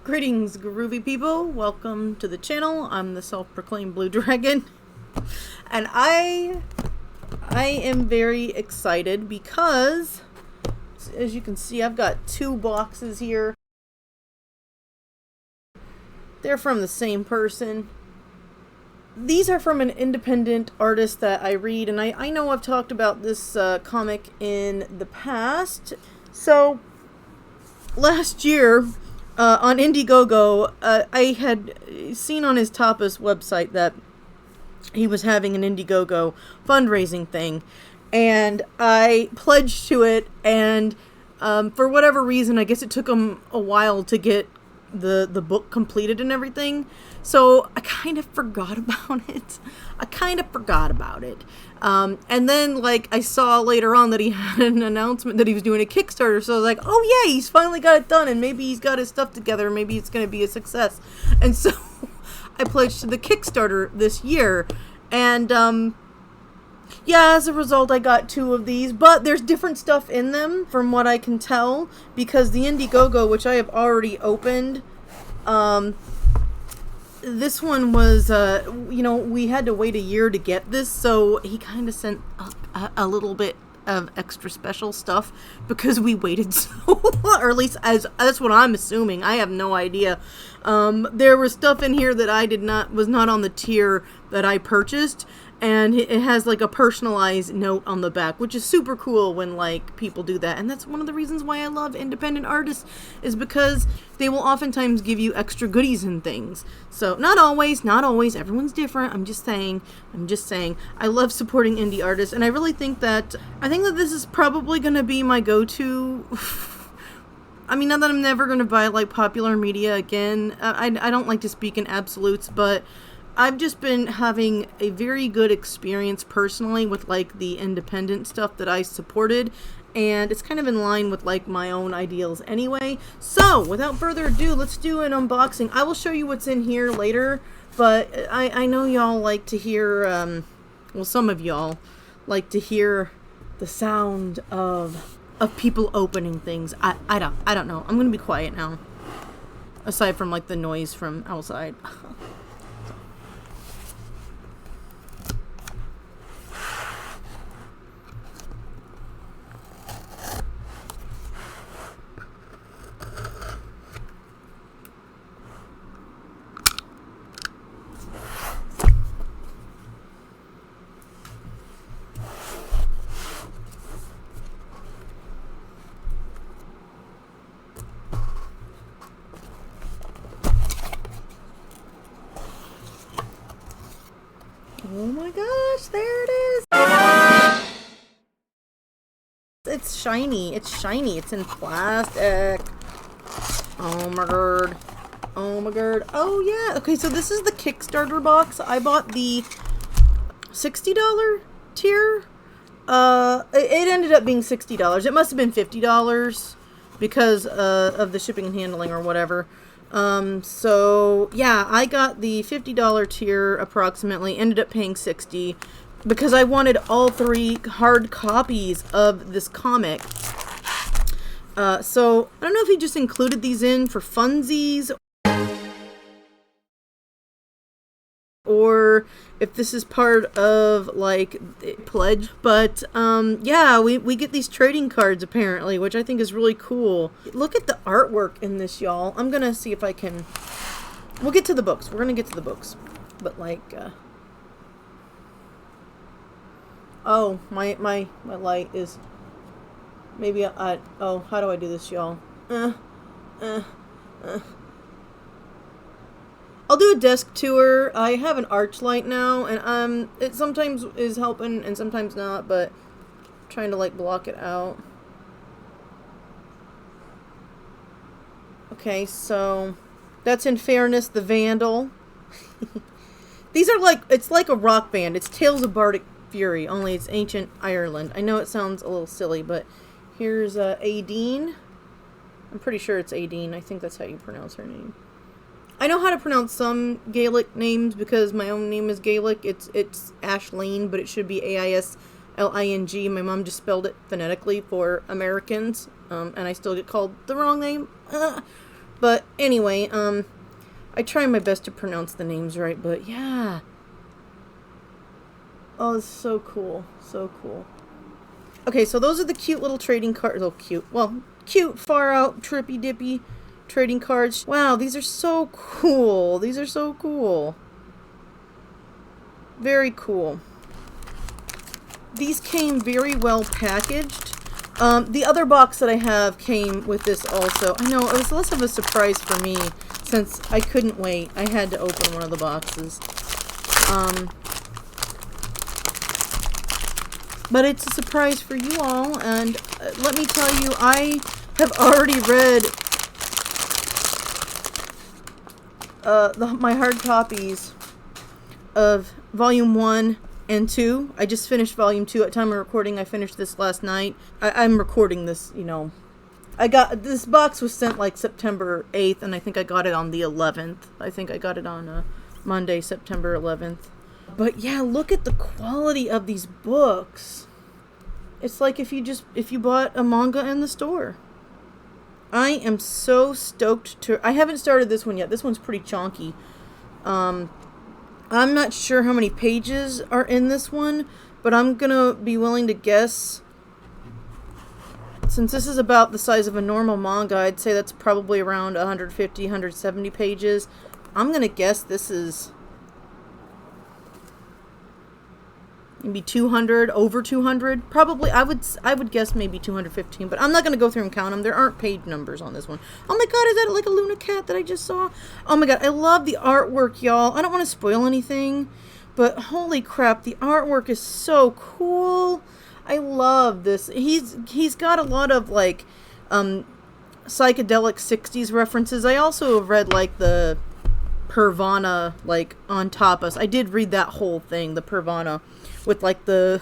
Greetings, groovy people. Welcome to the channel. I'm the self-proclaimed Blue Dragon. And I am very excited because, as you can see, I've got two boxes here. They're from the same person. These are from an independent artist that I read, and I know I've talked about this comic in the past. So, last year, on Indiegogo, I had seen on his Tapas website that he was having an Indiegogo fundraising thing, and I pledged to it, and for whatever reason, I guess it took him a while to get the book completed and everything, so I kind of forgot about it. And then, like, I saw later on that he had an announcement that he was doing a Kickstarter, so I was like, oh yeah, he's finally got it done, and maybe he's got his stuff together, maybe it's going to be a success. And so, I pledged to the Kickstarter this year, and, yeah, as a result, I got two of these, but there's different stuff in them, from what I can tell, because the Indiegogo, which I have already opened, this one was, we had to wait a year to get this, so he kind of sent a little bit of extra special stuff because we waited so long, or at least that's what I'm assuming. I have no idea. There was stuff in here that was not on the tier that I purchased, and it has like a personalized note on the back, which is super cool when like people do that. And that's one of the reasons why I love independent artists, is because they will oftentimes give you extra goodies and things. So not always, everyone's different. I'm just saying, I love supporting indie artists, and I really think that this is probably going to be my go-to. I mean, not that I'm never going to buy like popular media again. I don't like to speak in absolutes, but I've just been having a very good experience personally with like the independent stuff that I supported, and it's kind of in line with like my own ideals anyway. So without further ado, let's do an unboxing. I will show you what's in here later, but I know y'all like to hear, well, some of y'all like to hear the sound of people opening things. I don't know. I'm gonna be quiet now, aside from like the noise from outside. Oh my gosh, there it is! It's shiny, it's in plastic. Oh my god. Oh yeah, okay, so this is the Kickstarter box. I bought the $60 tier. It ended up being $60. It must have been $50 because of the shipping and handling or whatever. So yeah, I got the $50 tier approximately, ended up paying $60 because I wanted all three hard copies of this comic. So I don't know if he just included these in for funsies or if this is part of like the pledge, but yeah, we get these trading cards apparently, which I think is really cool. Look at the artwork in this, y'all. I'm gonna see if I can, we'll get to the books, we're gonna get to the books, but like oh, my light is, maybe oh, how do I do this, y'all? I'll do a desk tour. I have an arch light now, and it sometimes is helping and sometimes not, but I'm trying to like block it out. Okay, so that's In Fairness, the Vandal. These are like, it's like a rock band. It's Tales of Bardic Fury, only it's ancient Ireland. I know it sounds a little silly, but here's Aideen. I'm pretty sure it's Aideen. I think that's how you pronounce her name. I know how to pronounce some Gaelic names because my own name is Gaelic. It's Ashleen, but it should be Aisling. My mom just spelled it phonetically for Americans, and I still get called the wrong name. But anyway, I try my best to pronounce the names right, but yeah. Oh, it's so cool. So cool. Okay, so those are the cute little trading cards. Oh, cute. Well, cute, far out, trippy dippy trading cards. Wow, these are so cool. These are so cool. Very cool. These came very well packaged. The other box that I have came with this also. I know, it was less of a surprise for me since I couldn't wait. I had to open one of the boxes. But it's a surprise for you all, and let me tell you, I have already read my hard copies of Volume 1 and 2. I just finished Volume 2 at time of recording. I finished this last night. I'm recording this, you know. This box was sent like September 8th, and I think I got it on the 11th. I think I got it on Monday, September 11th. But yeah, look at the quality of these books. It's like if you bought a manga in the store. I am so stoked to... I haven't started this one yet. This one's pretty chonky. I'm not sure how many pages are in this one, but I'm gonna be willing to guess. Since this is about the size of a normal manga, I'd say that's probably around 150, 170 pages. I'm gonna guess this is maybe 200, over 200. Probably, I would guess maybe 215, but I'm not going to go through and count them. There aren't page numbers on this one. Oh my god, is that like a Luna cat that I just saw? Oh my god, I love the artwork, y'all. I don't want to spoil anything, but holy crap, the artwork is so cool. I love this. He's got a lot of like psychedelic 60s references. I also have read like the Purrvana like on top us. I did read that whole thing, the Purrvana, with like the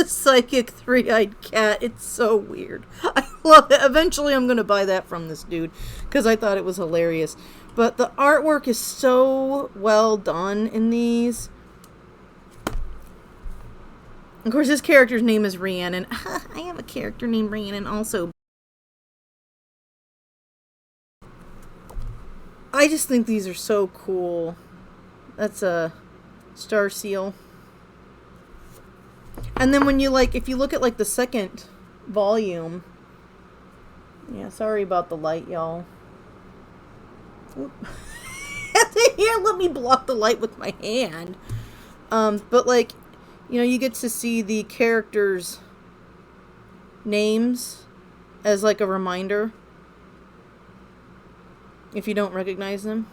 psychic three-eyed cat. It's so weird. I love it. Eventually I'm going to buy that from this dude because I thought it was hilarious. But the artwork is so well done in these. Of course, his character's name is Rhiannon. I have a character named Rhiannon also. I just think these are so cool. That's a star seal. And then when you like, if you look at like the second volume, yeah, sorry about the light, y'all. Here, let me block the light with my hand. But like, you know, you get to see the characters' names as like a reminder if you don't recognize them.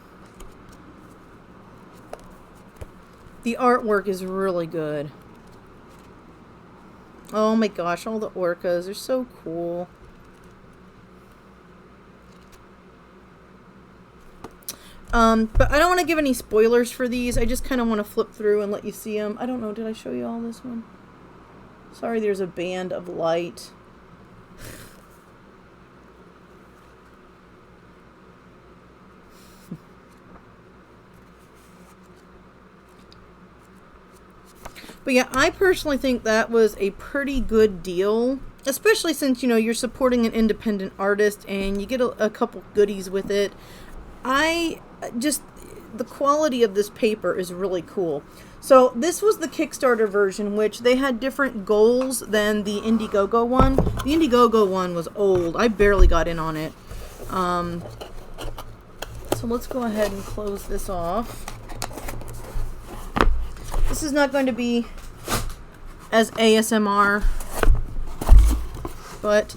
The artwork is really good. Oh my gosh, all the orcas are so cool. But I don't want to give any spoilers for these. I just kind of want to flip through and let you see them. I don't know, did I show you all this one? Sorry, there's a band of light. But yeah, I personally think that was a pretty good deal, especially since, you know, you're supporting an independent artist and you get a couple goodies with it. The quality of this paper is really cool. So this was the Kickstarter version, which they had different goals than the Indiegogo one. The Indiegogo one was old. I barely got in on it. So let's go ahead and close this off. This is not going to be as ASMR, but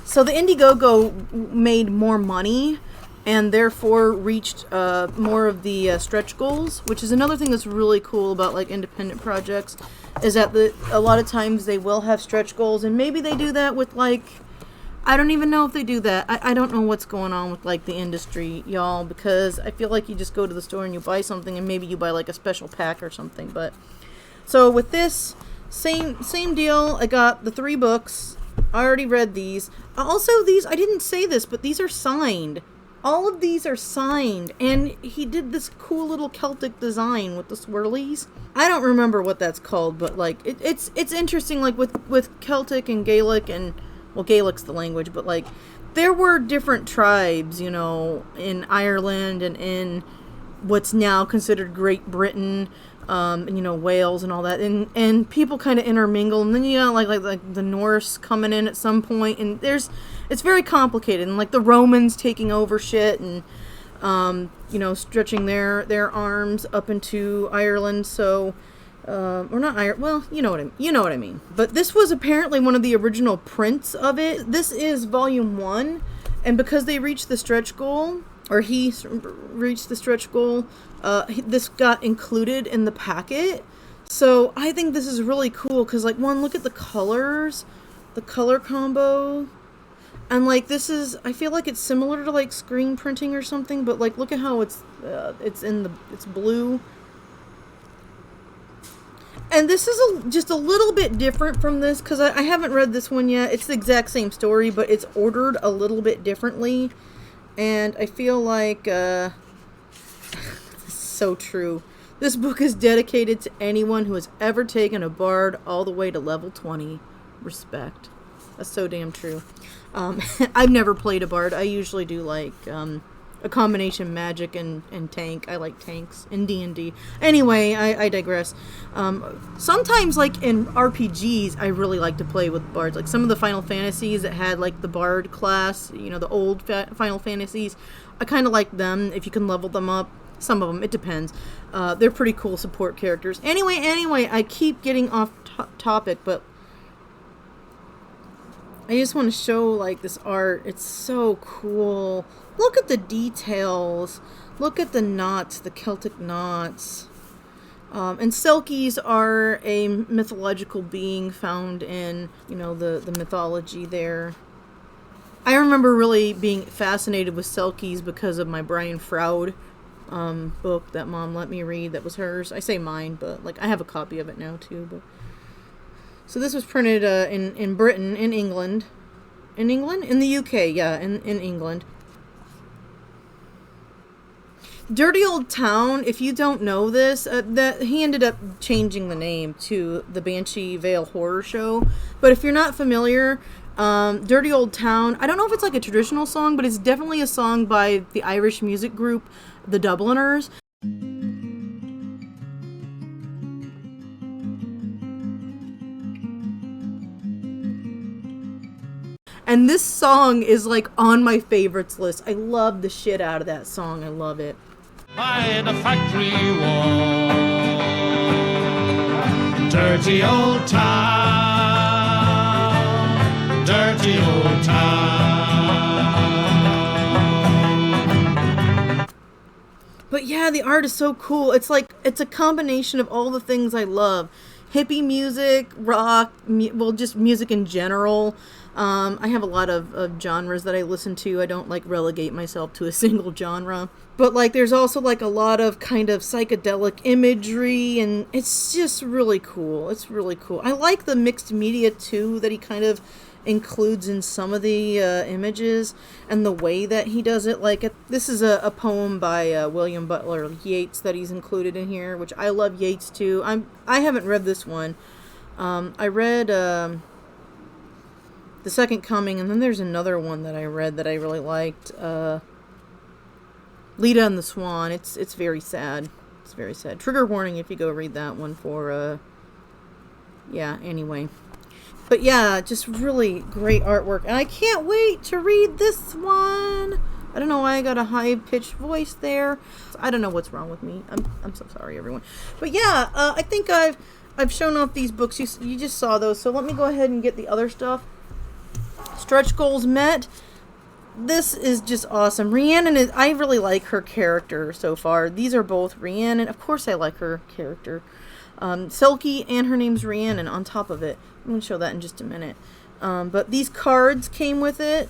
so the Indiegogo made more money and therefore reached more of the stretch goals, which is another thing that's really cool about like independent projects, is that a lot of times they will have stretch goals, and maybe they do that with like, I don't even know if they do that. I don't know what's going on with like the industry, y'all, because I feel like you just go to the store and you buy something and maybe you buy like a special pack or something. But so with this, same deal. I got the 3 books. I already read these. Also, these, I didn't say this, but these are signed. All of these are signed, and he did this cool little Celtic design with the swirlies. I don't remember what that's called, but like it's interesting, like with Celtic and Gaelic, and well, Gaelic's the language, but like there were different tribes, you know, in Ireland and in what's now considered Great Britain, and, you know, Wales and all that, and people kind of intermingle, and then you got like the Norse coming in at some point, and it's very complicated, and like the Romans taking over shit, and you know, stretching their arms up into Ireland. So, or not Ireland. Well, you know what I mean. But this was apparently one of the original prints of it. This is volume 1, and because they reached the stretch goal, or he reached the stretch goal, this got included in the packet. So I think this is really cool because, like, one, look at the colors, the color combo. And, like, this is, I feel like it's similar to, like, screen printing or something, but, like, look at how it's blue. And this is just a little bit different from this, because I haven't read this one yet. It's the exact same story, but it's ordered a little bit differently. And I feel like, this is so true. This book is dedicated to anyone who has ever taken a bard all the way to level 20. Respect. That's so damn true. I've never played a bard. I usually do like a combination magic and tank. I like tanks in D&D. Anyway, I digress. Sometimes, like in RPGs, I really like to play with bards. Like some of the Final Fantasies that had like the bard class, you know, the old Final Fantasies. I kind of like them if you can level them up. Some of them, it depends. They're pretty cool support characters. Anyway, I keep getting off topic, but I just want to show, like, this art. It's so cool. Look at the details. Look at the knots, the Celtic knots. And Selkies are a mythological being found in, you know, the mythology there. I remember really being fascinated with Selkies because of my Brian Froud book that Mom let me read. That was hers. I say mine, but, like, I have a copy of it now, too, but... So this was printed in Britain, in England. In England? In the UK, yeah, in England. Dirty Old Town, if you don't know this, that he ended up changing the name to the Banshee Vale Horror Show. But if you're not familiar, Dirty Old Town, I don't know if it's like a traditional song, but it's definitely a song by the Irish music group, the Dubliners. And this song is, like, on my favorites list. I love the shit out of that song. I love it. By the factory wall, dirty old town, dirty old town. But yeah, the art is so cool. It's like, it's a combination of all the things I love. Hippie music, rock, well, just music in general. I have a lot of genres that I listen to. I don't, like, relegate myself to a single genre. But, like, there's also, like, a lot of kind of psychedelic imagery, and it's just really cool. It's really cool. I like the mixed media, too, that he kind of includes in some of the images, and the way that he does it. Like, this is a poem by William Butler Yeats that he's included in here, which I love Yeats, too. I haven't read this one. I read... The Second Coming, and then there's another one that I read that I really liked. Leda and the Swan. It's very sad. It's very sad. Trigger warning if you go read that one for, yeah, anyway. But yeah, just really great artwork. And I can't wait to read this one. I don't know why I got a high-pitched voice there. I don't know what's wrong with me. I'm so sorry, everyone. But yeah, I think I've shown off these books. You just saw those. So let me go ahead and get the other stuff. Stretch goals met. This is just awesome. Rhiannon I really like her character so far. These are both Rhiannon. Of course I like her character. Selkie, and her name's Rhiannon on top of it. I'm going to show that in just a minute. But these cards came with it.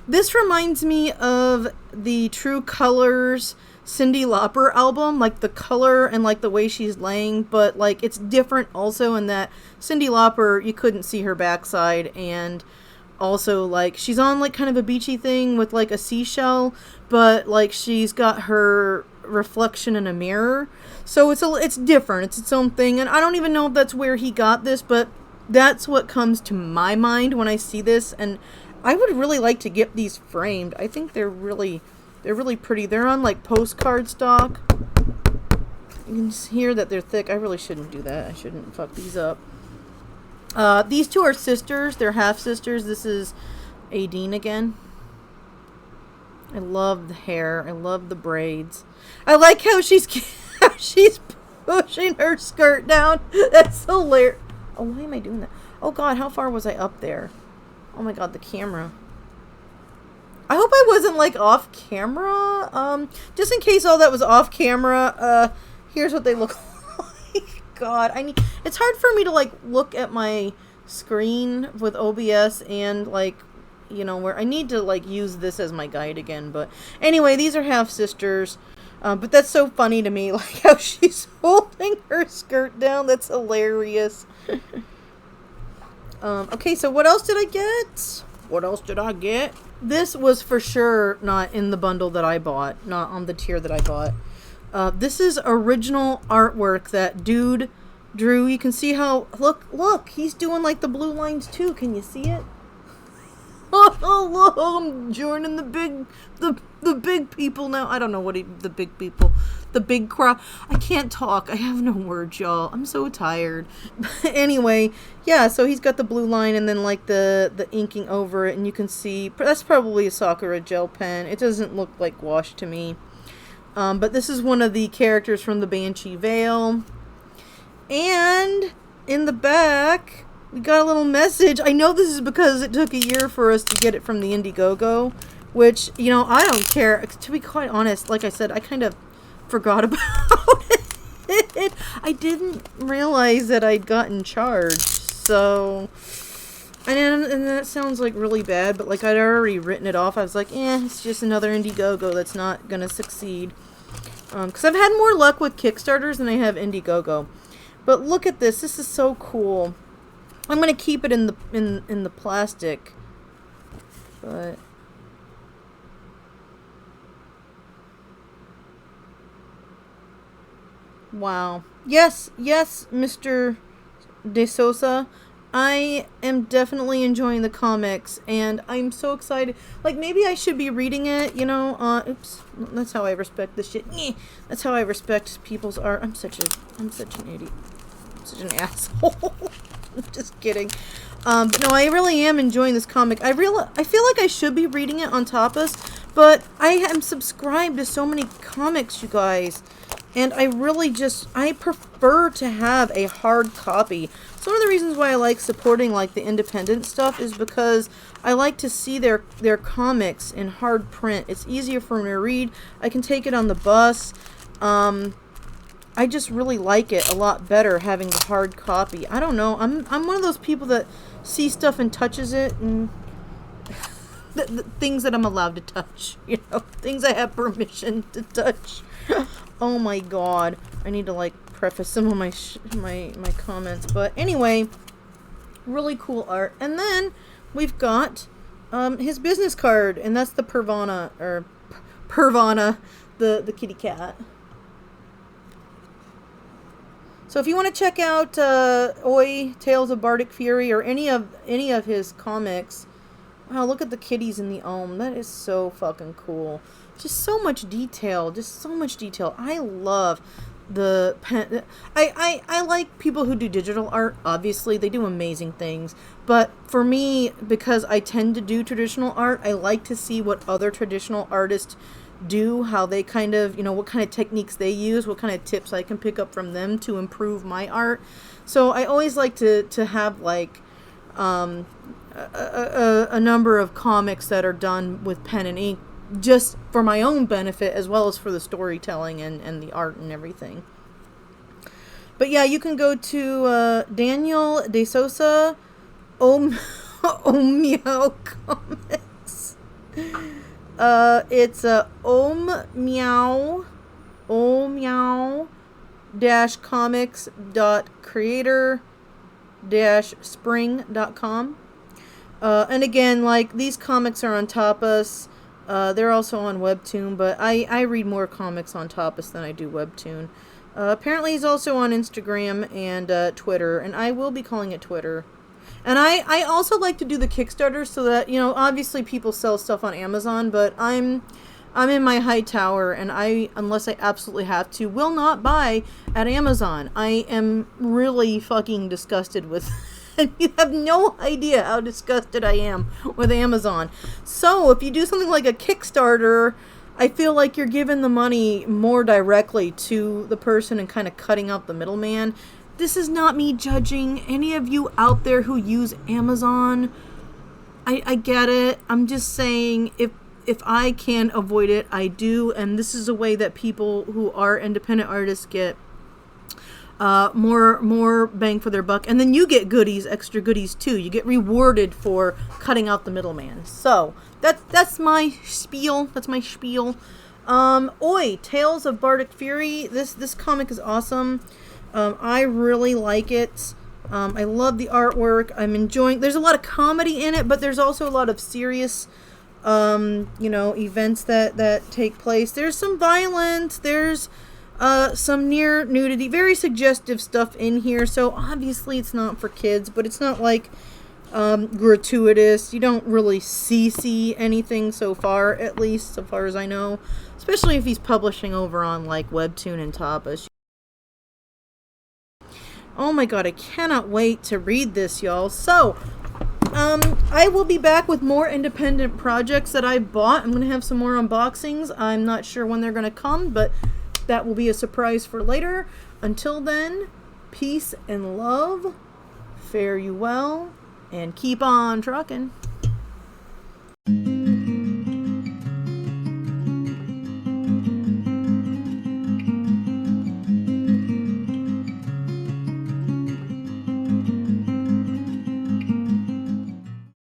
This reminds me of the True Colors Cyndi Lauper album, like the color and like the way she's laying, but like it's different also in that Cyndi Lauper, you couldn't see her backside, and also like she's on like kind of a beachy thing with like a seashell, but like she's got her reflection in a mirror, so it's different. It's its own thing, and I don't even know if that's where he got this, but that's what comes to my mind when I see this, and I would really like to get these framed. I think they're really pretty. They're on like postcard stock. You can just hear that they're thick. I really shouldn't do that. I shouldn't fuck these up. These two are sisters. They're half sisters. This is Aideen again. I love the hair. I love the braids. I like how she's pushing her skirt down. That's hilarious. Oh, why am I doing that? Oh God, how far was I up there? Oh my God, the camera. I hope I wasn't like off camera. Just in case all that was off camera, here's what they look like. God, it's hard for me to like look at my screen with OBS and like, you know, where I need to like use this as my guide again. But anyway, these are half sisters. But that's so funny to me, like how she's holding her skirt down. That's hilarious. Okay, so what else did I get? What else did I get? This was for sure not in the bundle that I bought, not on the tier that I bought. This is original artwork that dude drew. You can see how, look, he's doing like the blue lines too. Can you see it? Oh, look, I'm joining the big people now. I don't know what the big people, the big crowd. I can't talk. I have no words, y'all. I'm so tired. Anyway, yeah, so he's got the blue line and then like the inking over it, and you can see that's probably a Sakura gel pen. It doesn't look like wash to me. But this is one of the characters from the Banshee Veil. And in the back, we got a little message. I know this is because it took a year for us to get it from the Indiegogo, which, you know, I don't care. To be quite honest, like I said, I kind of forgot about it. I didn't realize that I'd gotten charged. So, and that sounds like really bad, but like I'd already written it off. I was like, it's just another Indiegogo that's not going to succeed. Because I've had more luck with Kickstarters than I have Indiegogo. But look at this. This is so cool. I'm gonna keep it in the plastic, but wow, yes, Mr. De Sosa, I am definitely enjoying the comics, and I'm so excited. Like maybe I should be reading it, you know. Oops, that's how I respect this shit. That's how I respect people's art. I'm such an idiot. I'm such an asshole. Just kidding. But no, I really am enjoying this comic. I feel like I should be reading it on Tapas, but I am subscribed to so many comics, you guys, and I prefer to have a hard copy. So one of the reasons why I like supporting like the independent stuff is because I like to see their comics in hard print. It's easier for me to read. I can take it on the bus. I just really like it a lot better having the hard copy. I don't know. I'm one of those people that see stuff and touches it, and the things that I'm allowed to touch, you know, things I have permission to touch. Oh my God, I need to like preface some of my comments. But anyway, really cool art. And then we've got his business card, and that's the Purrvana the kitty cat. So if you want to check out Oi, Tales of Bardic Fury, or any of his comics, wow, look at the kitties in the Ohm. That is so fucking cool. Just so much detail. I love the pen. I like people who do digital art. Obviously, they do amazing things. But for me, because I tend to do traditional art, I like to see what other traditional artists do, how they kind of, you know, what kind of techniques they use, what kind of tips I can pick up from them to improve my art. So I always like to have like a number of comics that are done with pen and ink, just for my own benefit as well as for the storytelling and the art and everything. But yeah, you can go to Daniel De Sosa Meow Comics. It's Meow comics.creator-spring.com. And again, like, these comics are on Tapas. They're also on Webtoon, but I read more comics on Tapas than I do Webtoon. Apparently he's also on Instagram and Twitter, and I will be calling it Twitter. And I also like to do the Kickstarter so that, you know, obviously people sell stuff on Amazon, but I'm in my high tower, and unless I absolutely have to, will not buy at Amazon. I am really fucking disgusted with and you have no idea how disgusted I am with Amazon. So if you do something like a Kickstarter, I feel like you're giving the money more directly to the person and kind of cutting out the middleman. This is not me judging any of you out there who use Amazon. I get it. I'm just saying if I can avoid it, I do. And this is a way that people who are independent artists get more bang for their buck. And then you get goodies, extra goodies too. You get rewarded for cutting out the middleman. So that's my spiel. That's my spiel. Oi, Tales of Bardic Fury. This comic is awesome. I really like it. I love the artwork. I'm enjoying. There's a lot of comedy in it, but there's also a lot of serious, events that take place. There's some violence. There's some near nudity, very suggestive stuff in here. So obviously it's not for kids, but it's not like gratuitous. You don't really see anything so far, at least so far as I know. Especially if he's publishing over on like Webtoon and Tapas. Oh my god, I cannot wait to read this, y'all. So, I will be back with more independent projects that I bought. I'm going to have some more unboxings. I'm not sure when they're going to come, but that will be a surprise for later. Until then, peace and love. Fare you well, and keep on trucking.